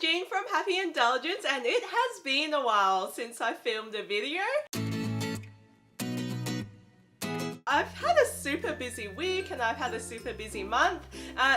Jean from Happy Indulgence, and it has been a while since I filmed a video. I've had a super busy week and I've had a super busy month.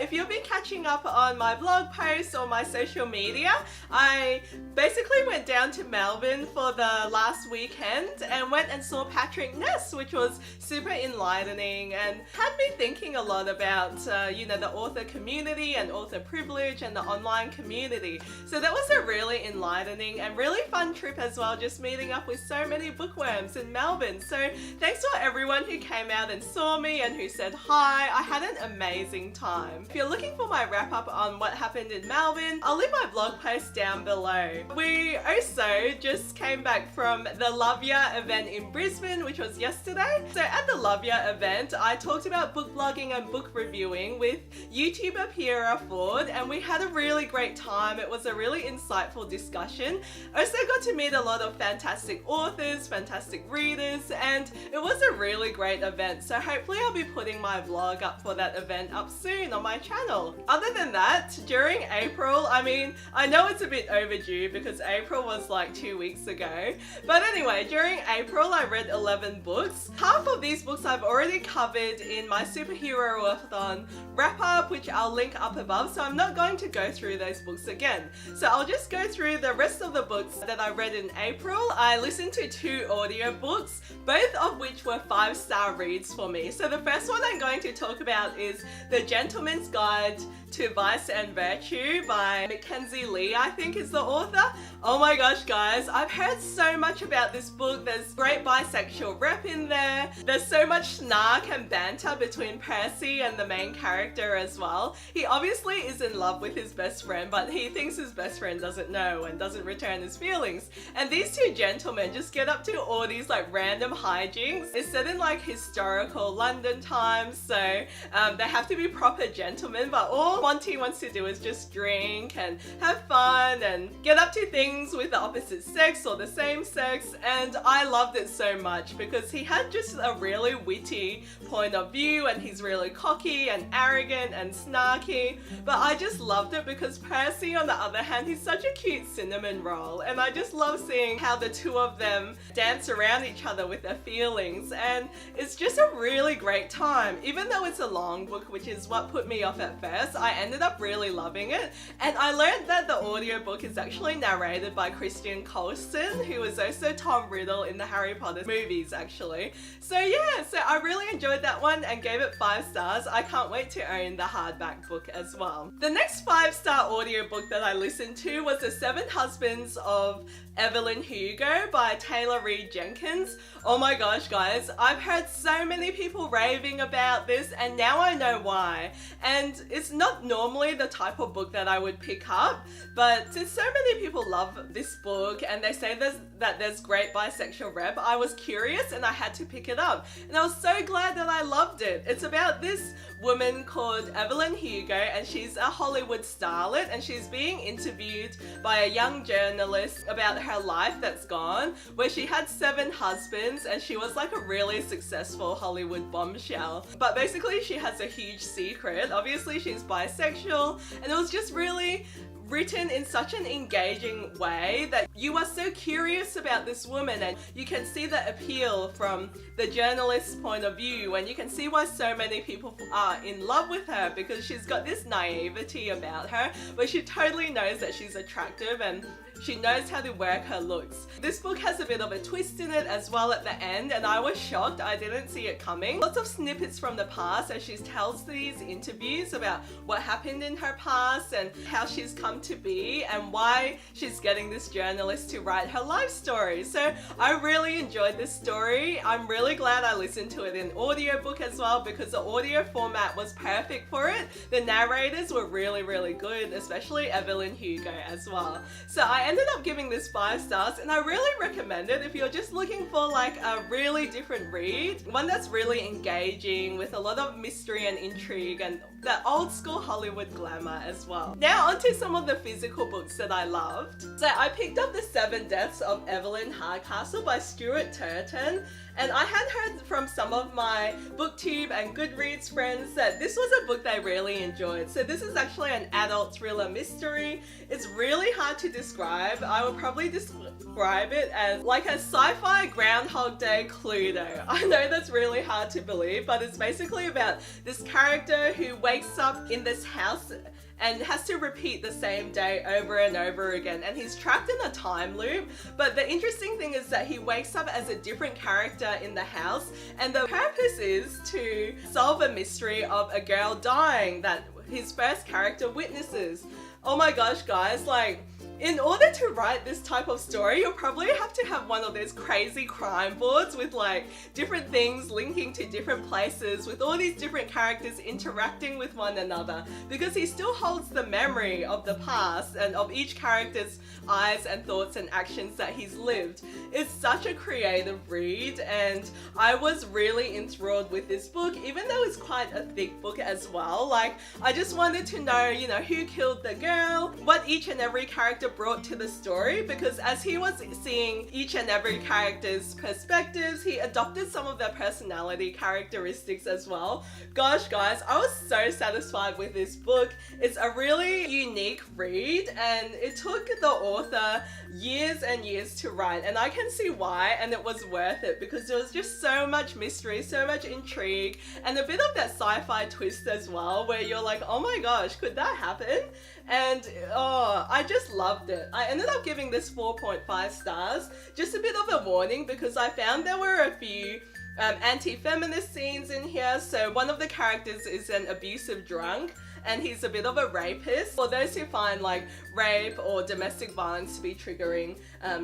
If you've been catching up on my blog posts or my social media, I basically went down to Melbourne for the last weekend and went and saw Patrick Ness, which was super enlightening and had me thinking a lot about, the author community and author privilege and the online community. So that was a really enlightening and really fun trip as well, just meeting up with so many bookworms in Melbourne. So thanks for everyone who came out and saw me and who said hi. I had an amazing time. If you're looking for my wrap up on what happened in Melbourne, I'll leave my blog post down below. We also just came back from the Love Ya event in Brisbane, which was yesterday. So at the Love Ya event, I talked about book blogging and book reviewing with YouTuber Piera Ford, and we had a really great time. It was a really insightful discussion. I also got to meet a lot of fantastic authors, fantastic readers, and it was a really great event. So hopefully I'll be putting my vlog up for that event up soon on my channel. Other than that, during April, I know it's a bit overdue because April was like 2 weeks ago, but anyway, during April I read 11 books. Half of these books I've already covered in my Superhero-a-thon wrap up, which I'll link up above, so I'm not going to go through those books again. So I'll just go through the rest of the books that I read in April. I listened to 2 audiobooks, both of which were 5-star reads for me. So the first one I'm going to talk about is The Gentleman's Guide to Vice and Virtue by Mackenzie Lee, I think is the author. Oh my gosh guys, I've heard so much about this book. There's great bisexual rep in there. There's so much snark and banter between Percy and the main character as well. He obviously is in love with his best friend, but he thinks his best friend doesn't know and doesn't return his feelings. And these 2 gentlemen just get up to all these like random hijinks. It's set in like historical London times, so they have to be proper gentlemen, but all Monty wants to do is just drink and have fun and get up to things with the opposite sex or the same sex. And I loved it so much because he had just a really witty point of view and he's really cocky and arrogant and snarky, but I just loved it because Percy, on the other hand, he's such a cute cinnamon roll, and I just love seeing how the 2 of them dance around each other with their feelings, and it's just a really great time. Even though it's a long book, which is what put me off at first, I ended up really loving it. And I learned that the audiobook is actually narrated by Christian Colson, who is also Tom Riddle in the Harry Potter movies actually. So yeah, so I really enjoyed that one and gave it 5 stars. I can't wait to own the hardback book as well. The next 5-star audiobook that I listened to was The 7 Husbands of Evelyn Hugo by Taylor Reed Jenkins. Oh my gosh guys, I've heard so many people raving about this and now I know why. And it's not normally the type of book that I would pick up, but since so many people love this book and they say that there's great bisexual rep, I was curious and I had to pick it up. And I was so glad that I loved it. It's about this woman called Evelyn Hugo, and she's a Hollywood starlet, and she's being interviewed by a young journalist about her life that's gone, where she had 7 husbands and she was like a really successful Hollywood bombshell. But basically she has a huge secret. Obviously she's bisexual, and it was just really written in such an engaging way that you are so curious about this woman, and you can see the appeal from the journalist's point of view, and you can see why so many people are in love with her, because she's got this naivety about her where she totally knows that she's attractive and she knows how to work her looks. This book has a bit of a twist in it as well at the end, and I was shocked. I didn't see it coming. Lots of snippets from the past as she tells these interviews about what happened in her past and how she's come to be and why she's getting this journalist to write her life story. So I really enjoyed this story. I'm really glad I listened to it in audiobook as well, because the audio format was perfect for it. The narrators were really, really good, especially Evelyn Hugo as well. So I ended up giving this 5 stars, and I really recommend it if you're just looking for like a really different read, one that's really engaging with a lot of mystery and intrigue and that old school Hollywood glamour as well. Now onto some of the the physical books that I loved. So I picked up The Seven Deaths of Evelyn Hardcastle by Stuart Turton, and I had heard from some of my BookTube and Goodreads friends that this was a book they really enjoyed. So this is actually an adult thriller mystery. It's really hard to describe. I would probably describe it as like a sci-fi Groundhog Day Cluedo. I know that's really hard to believe, but it's basically about this character who wakes up in this house and has to repeat the same day over and over again, and he's trapped in a time loop. But the interesting thing is that he wakes up as a different character in the house, and the purpose is to solve a mystery of a girl dying that his first character witnesses. Oh my gosh, guys, like, in order to write this type of story, you'll probably have to have one of those crazy crime boards with like different things linking to different places, with all these different characters interacting with one another, because he still holds the memory of the past and of each character's eyes and thoughts and actions that he's lived. It's such a creative read, and I was really enthralled with this book, even though it's quite a thick book as well. Like, I just wanted to know, you know, who killed the girl, what each and every character brought to the story, because as he was seeing each and every character's perspectives, he adopted some of their personality characteristics as well. Gosh, guys, I was so satisfied with this book. It's a really unique read, and it took the author years and years to write, and I can see why, and it was worth it, because there was just so much mystery, so much intrigue, and a bit of that sci-fi twist as well, where you're like, oh my gosh, could that happen? And oh, I just loved it. I ended up giving this 4.5 stars. Just a bit of a warning, because I found there were a few anti-feminist scenes in here. So one of the characters is an abusive drunk, and he's a bit of a rapist. For those who find like rape or domestic violence to be triggering,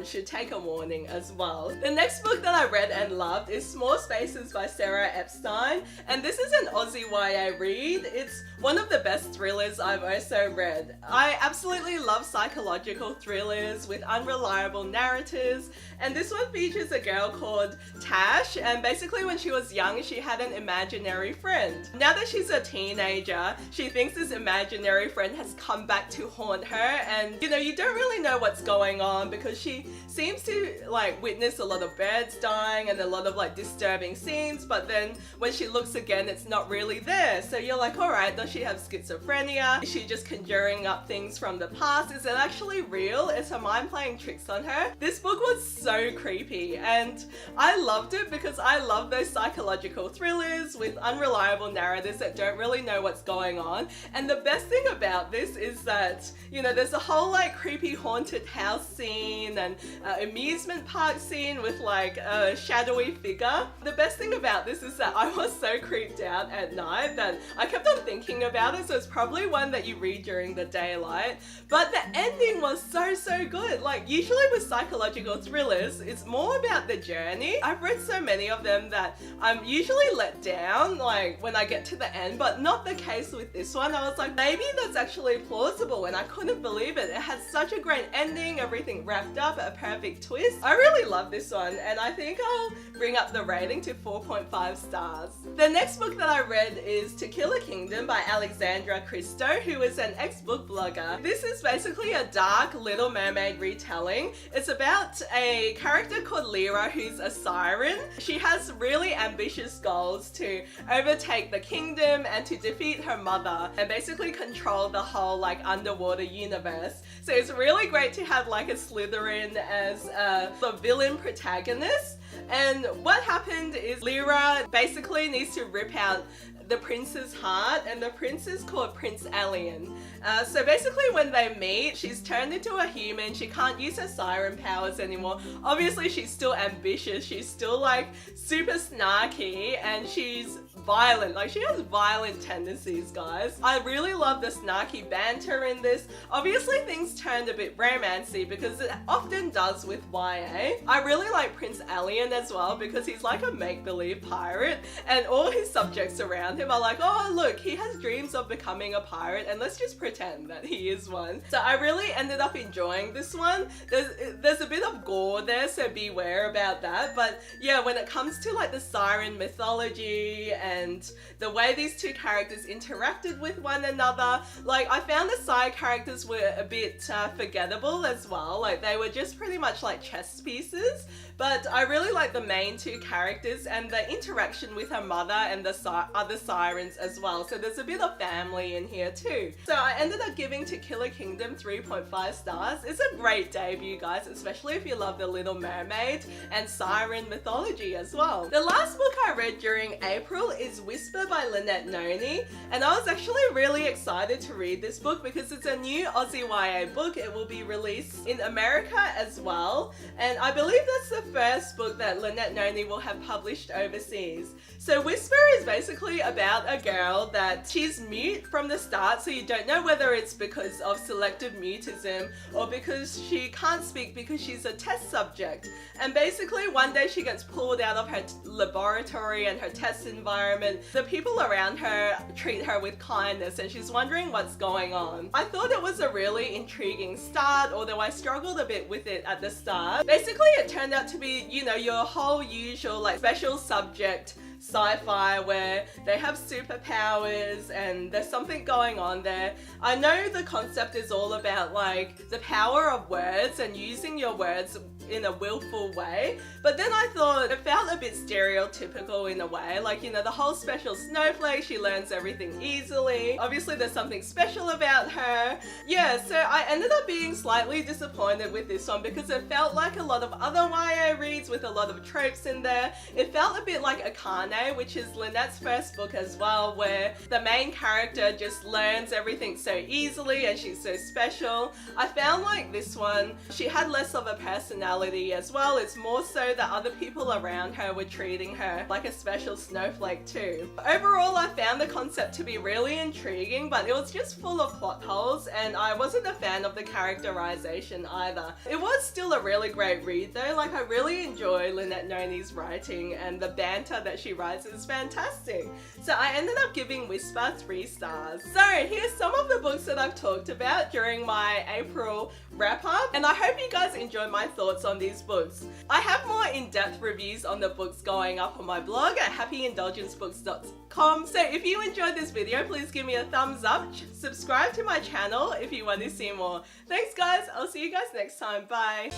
should take a warning as well. The next book that I read and loved is Small Spaces by Sarah Epstein, and this is an Aussie YA read. It's one of the best thrillers I've also read. I absolutely love psychological thrillers with unreliable narrators, and this one features a girl called Tash, and basically when she was young she had an imaginary friend. Now that she's a teenager, she thinks this imaginary friend has come back to haunt her, and you know, you don't really know what's going on, because she seems to like witness a lot of birds dying and a lot of like disturbing scenes, but then when she looks again it's not really there. So you're like, alright, does she have schizophrenia? Is she just conjuring up things from the past? Is it actually real? Is her mind playing tricks on her? This book was so creepy, and I loved it because I love those psychological thrillers with unreliable narrators that don't really know what's going on. And the best thing about this is that, you know, there's a whole like creepy haunted house scene and amusement park scene with like a shadowy figure. The best thing about this is that I was so creeped out at night that I kept on thinking about it, so it's probably one that you read during the daylight. But the ending was so good. Like, usually with psychological thrillers, it's more about the journey. I've read so many of them that I'm usually let down like when I get to the end, but not the case with this one. I was like, maybe that's actually plausible, and I couldn't believe it. It had such a great ending, everything wrapped up, a perfect twist. I really love this one, and I think I'll bring up the rating to 4.5 stars. The next book that I read is To Kill a Kingdom by Alexandra Christo, who is an ex-book blogger. This is basically a dark Little Mermaid retelling. It's about a character called Lyra who's a siren. She has really ambitious goals to overtake the kingdom and to defeat her mother and basically control the whole like underwater universe. So it's really great to have like a Slytherin as the villain protagonist. And what happened is Lyra basically needs to rip out the prince's heart, and the prince is called Prince Alien. So basically when they meet, she's turned into a human. She can't use her siren powers anymore. Obviously she's still ambitious, she's still like super snarky, and she's violent. Like, she has violent tendencies, guys. I really love the snarky banter in this. Obviously things turned a bit romancy, because it often does with YA. I really like Prince Alien as well, because he's like a make-believe pirate, and all his subjects around him are like, oh look, he has dreams of becoming a pirate, and let's just pretend that he is one. So I really ended up enjoying this one. There's a bit of gore there, so beware about that. But yeah, when it comes to like the siren mythology and and the way these two characters interacted with one another. Like, I found the side characters were a bit forgettable as well. Like, they were just pretty much like chess pieces. But I really like the main two characters and the interaction with her mother and the other sirens as well. So there's a bit of family in here too. So I ended up giving To Kill a Kingdom 3.5 stars. It's a great debut, guys, especially if you love The Little Mermaid and siren mythology as well. The last book I read during April is Whisper by Lynette Noni, and I was actually really excited to read this book because it's a new Aussie YA book. It will be released in America as well, and I believe that's the first book that Lynette Noni will have published overseas. So Whisper is basically about a girl that she's mute from the start, so you don't know whether it's because of selective mutism or because she can't speak because she's a test subject. And basically one day she gets pulled out of her laboratory and her test environment. The people around her treat her with kindness and she's wondering what's going on. I thought it was a really intriguing start, although I struggled a bit with it at the start. Basically it turned out to be, you know, your whole usual like special subject sci-fi where they have superpowers and there's something going on there. I know the concept is all about like the power of words and using your words in a willful way, but then I thought it felt a bit stereotypical in a way. Like, you know, the whole special snowflake, she learns everything easily. Obviously there's something special about her. Yeah, so I ended up being slightly disappointed with this one because it felt like a lot of other YA reads with a lot of tropes in there. It felt a bit like Akane, which is Lynette's first book as well, where the main character just learns everything so easily and she's so special. I found like this one, she had less of a personality as well. It's more so that other people around her were treating her like a special snowflake too. Overall, I found the concept to be really intriguing, but it was just full of plot holes and I wasn't a fan of the characterization either. It was still a really great read though. Like, I really enjoy Lynette Noni's writing and the banter that she writes is fantastic. So I ended up giving Whisper 3 stars. So here's some of the books that I've talked about during my April wrap up, and I hope you guys enjoy my thoughts on these books. I have more in-depth reviews on the books going up on my blog at happyindulgencebooks.com. So if you enjoyed this video, please give me a thumbs up, subscribe to my channel if you want to see more. Thanks guys, I'll see you guys next time, bye.